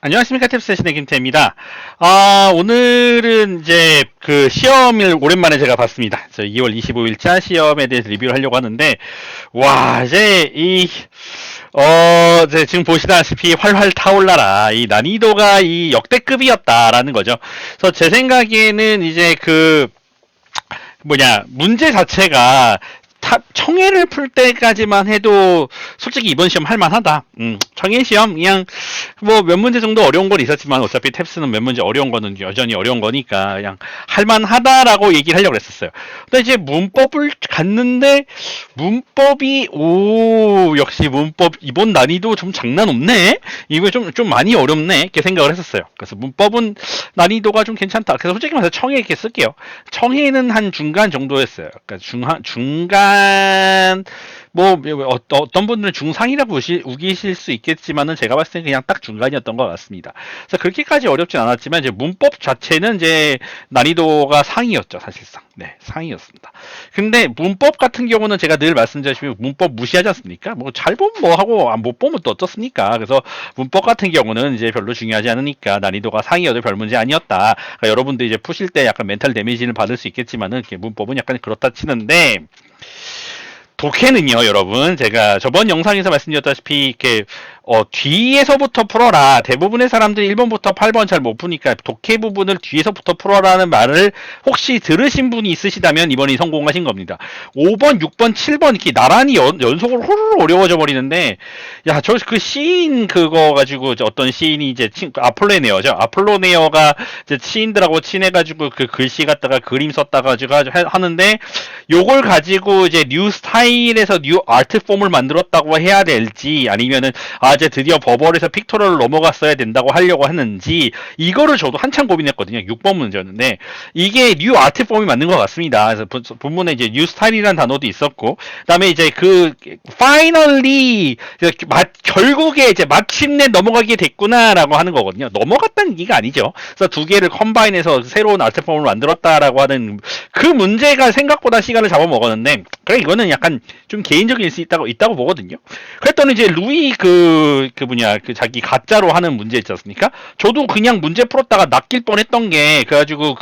안녕하십니까 탭스신의 김태입니다. 오늘은 이제 그 시험을 오랜만에 제가 봤습니다. 2월 25일자 시험에 대해서 리뷰를 하려고 하는데, 와, 이제 지금 보시다시피 활활 타올라라. 이 난이도가 이 역대급이었다라는 거죠. 그래서 제 생각에는 이제 문제 자체가 청해를 풀 때까지만 해도 솔직히 이번 시험 할만하다. 청해 시험 그냥 뭐 몇 문제 정도 어려운 건 있었지만 어차피 탭스는 몇 문제 어려운 거는 여전히 어려운 거니까 그냥 할만하다라고 얘기를 하려고 했었어요. 근데 이제 문법을 갔는데 문법이 역시 문법 이번 난이도 좀 장난 없네. 이거 좀 많이 어렵네. 이렇게 생각을 했었어요. 그래서 문법은 난이도가 좀 괜찮다. 그래서 솔직히 말해서 청해 이렇게 쓸게요. 청해는 한 중간 정도였어요. 그러니까 중간 어떤 분들은 중상이라고 우기실 수 있겠지만은 제가 봤을 때 그냥 딱 중간이었던 것 같습니다. 그래서 그렇게까지 어렵진 않았지만 이제 문법 자체는 이제 난이도가 상이었죠, 사실상. 네, 상이었습니다. 근데 문법 같은 경우는 제가 늘 말씀드리지만 문법 무시하지 않습니까? 뭐 잘 보면 뭐 하고 못 보면 또 어떻습니까? 그래서 문법 같은 경우는 이제 별로 중요하지 않으니까 난이도가 상이어도 별 문제 아니었다. 그러니까 여러분들 이제 푸실 때 약간 멘탈 데미지를 받을 수 있겠지만은 문법은 약간 그렇다 치는데 독해는요, 여러분. 제가 저번 영상에서 말씀드렸다시피, 뒤에서부터 풀어라. 대부분의 사람들이 1번부터 8번 잘 못 푸니까 독해 부분을 뒤에서부터 풀어라는 말을 혹시 들으신 분이 있으시다면 이번에 성공하신 겁니다. 5번, 6번, 7번 이렇게 나란히 연속으로 호로록 어려워져 버리는데, 야, 저 그 시인 그거 가지고 어떤 시인이 이제 아폴로네어죠. 아폴로네어가 이제 시인들하고 친해가지고 그 글씨 갖다가 그림 썼다가지고 하는데, 요걸 가지고 이제 뉴 스타일에서 뉴 아트 폼을 만들었다고 해야 될지 아니면은 이제 드디어 버벌에서 픽토럴을 넘어갔어야 된다고 하려고 하는지 이거를 저도 한참 고민했거든요. 6번 문제였는데 이게 뉴 아트 폼이 맞는 것 같습니다. 그래서 본문에 이제 뉴 스타일이라는 단어도 있었고 그다음에 이제 파이널리 결국에 이제 마침내 넘어가게 됐구나라고 하는 거거든요. 넘어갔다는 얘기가 아니죠. 그래서 두 개를 컴바인해서 새로운 아트 폼을 만들었다라고 하는 그 문제가 생각보다 시간을 잡아먹었는데 그래 이거는 약간 좀 개인적일 수 있다고 보거든요. 그랬더니 이제 루이 자기 가짜로 하는 문제 있지 않습니까? 저도 그냥 문제 풀었다가 낚일 뻔했던 게 그래가지고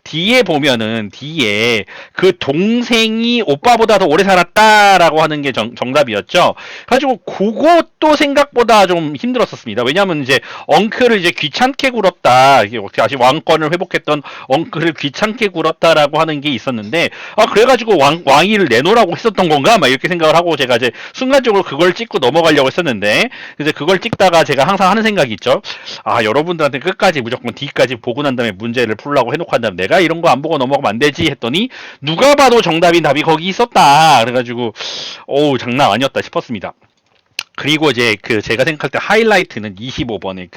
뒤에 보면은 뒤에 그 동생이 오빠보다 더 오래 살았다라고 하는 게 정답이었죠. 그래가지고 그것도 생각보다 좀 힘들었었습니다. 왜냐하면 이제 엉클을 이제 귀찮게 굴었다. 다시 왕권을 회복했던 엉클을 귀찮게 굴었다라고 하는 게 있었는데 그래가지고 왕위를 내놓으라고 했었던 건가? 막 이렇게 생각을 하고 제가 이제 순간적으로 그걸 찍고 넘어가려고 했었는데 이제 그걸 찍다가 제가 항상 하는 생각이 있죠. 여러분들한테 끝까지 무조건 D까지 보고 난 다음에 문제를 풀라고 해놓고 한 다음에 내가 이런 거 안 보고 넘어가면 안 되지 했더니 누가 봐도 정답인 답이 거기 있었다. 그래가지고 장난 아니었다 싶었습니다. 그리고 이제 제가 생각할 때 하이라이트는 25번에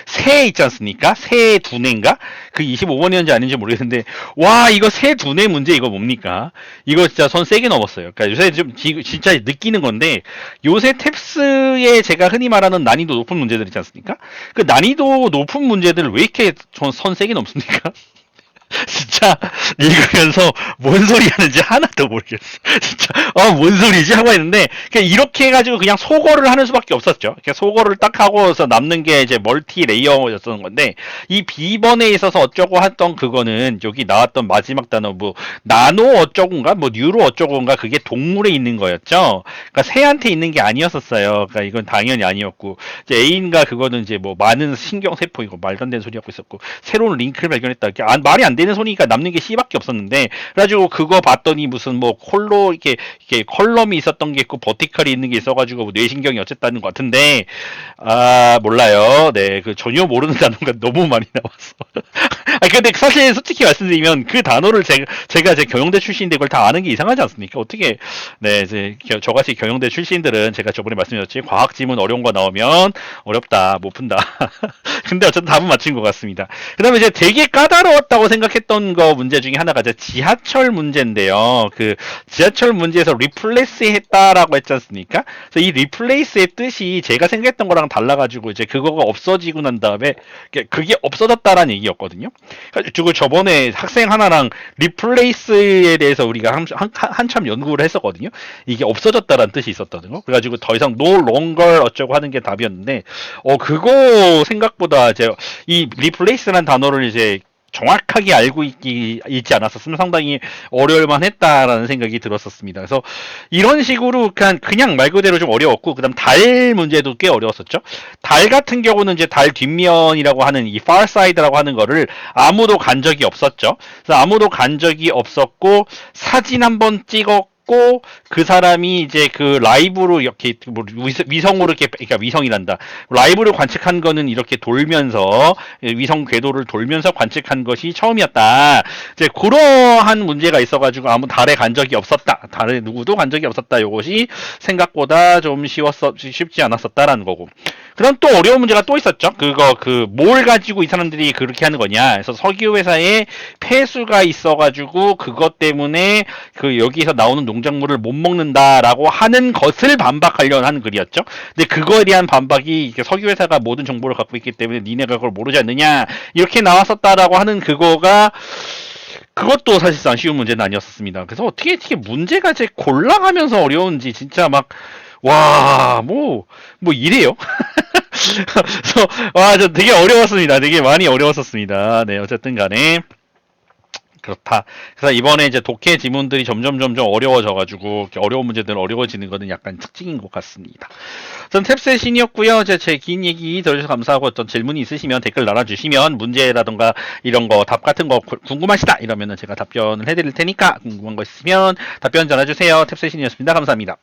새 있지 않습니까? 새 두뇌인가? 그 25번이었는지 아닌지 모르겠는데 와 이거 새 두뇌 문제 이거 뭡니까? 이거 진짜 선 세게 넘었어요. 그러니까 요새 좀 진짜 느끼는 건데 요새 탭스에 제가 흔히 말하는 난이도 높은 문제들 있지 않습니까? 그 난이도 높은 문제들을 왜 이렇게 선 세게 넘습니까? 진짜 읽으면서 뭔 소리 하는지 하나도 모르겠어. 진짜 뭔 소리지 하고 있는데 그냥 이렇게 해가지고 그냥 소거를 하는 수밖에 없었죠. 그냥 소거를 딱 하고서 남는 게 이제 멀티 레이어였던 건데 이 B번에 있어서 어쩌고 했던 그거는 여기 나왔던 마지막 단어 나노 어쩌고인가 뉴로 어쩌고인가 그게 동물에 있는 거였죠. 그러니까 새한테 있는 게 아니었었어요. 그러니까 이건 당연히 아니었고 이제 A인가 그거는 이제 많은 신경세포 이거 말도 안 되는 소리 하고 있었고 새로운 링크를 발견했다. 말이 안 되는 소리니까 남는 게 C밖에 없었는데 그래가지고 그거 봤더니 무슨 이렇게 컬럼이 있었던 게 있고 버티컬이 있는 게 있어가지고 뇌신경이 어쨌다는 것 같은데 몰라요. 네, 전혀 모르는 단어가 너무 많이 나왔어. 근데 사실 솔직히 말씀드리면 그 단어를 제가 제 경영대 출신인데 그걸 다 아는 게 이상하지 않습니까? 어떻게 저같이 경영대 출신들은 제가 저번에 말씀드렸지 과학 지문 어려운 거 나오면 어렵다 못 푼다. 근데 어쨌든 답은 맞춘 것 같습니다. 그 다음에 이제 되게 까다로웠다고 생각했던 거 문제 중에 하나가 이제 지하철 문제인데요. 그 지하철 문제에서 리플레이스 했다라고 했지 않습니까? 그래서 이 리플레이스의 뜻이 제가 생각했던 거랑 달라가지고 이제 그거가 없어지고 난 다음에 그게 없어졌다라는 얘기였거든요. 그리고 저번에 학생 하나랑 리플레이스에 대해서 우리가 한참 연구를 했었거든요. 이게 없어졌다라는 뜻이 있었거든요. 그래가지고 더 이상 no longer 어쩌고 하는 게 답이었는데, 그거 생각보다 이제 이 replace라는 단어를 이제 정확하게 알고 있지 않았었으면 상당히 어려울만 했다라는 생각이 들었었습니다. 그래서 이런 식으로 그냥 말 그대로 좀 어려웠고, 그 다음 달 문제도 꽤 어려웠었죠. 달 같은 경우는 이제 달 뒷면이라고 하는 이 far side라고 하는 거를 아무도 간 적이 없었죠. 그래서 아무도 간 적이 없었고, 사진 한번 찍었고, 그 사람이 이제 그 라이브로 이렇게 뭐 위성으로 이렇게, 그러니까 위성이란다. 라이브를 관측한 거는 이렇게 돌면서 위성 궤도를 돌면서 관측한 것이 처음이었다. 이제 그러한 문제가 있어가지고 아무 달에 간 적이 없었다. 달에 누구도 간 적이 없었다. 이것이 생각보다 좀 쉽지 않았었다라는 거고. 그럼 또 어려운 문제가 또 있었죠. 뭘 가지고 이 사람들이 그렇게 하는 거냐. 그래서 석유 회사에 폐수가 있어가지고 그것 때문에 여기서 나오는 농작물을 못 먹는다라고 하는 것을 반박하려는 하는 글이었죠. 근데 그거에 대한 반박이 석유 회사가 모든 정보를 갖고 있기 때문에 니네가 그걸 모르지 않느냐. 이렇게 나왔었다라고 하는 그것도 사실상 쉬운 문제는 아니었습니다. 그래서 어떻게 문제가 이제 골라가면서 어려운지 진짜 이래요? 그래서, 저 되게 어려웠습니다. 되게 많이 어려웠었습니다. 네, 어쨌든 간에. 그렇다. 그래서 이번에 이제 독해 지문들이 점점 어려워져가지고, 어려운 문제들 어려워지는 거는 약간 특징인 것 같습니다. 전 탭셋신이었고요. 제 긴 얘기 들어주셔서 감사하고, 어떤 질문이 있으시면 댓글 달아주시면 문제라던가 이런 거, 답 같은 거 궁금하시다! 이러면은 제가 답변을 해드릴 테니까 궁금한 거 있으면 답변 전해주세요. 탭셋신이었습니다. 감사합니다.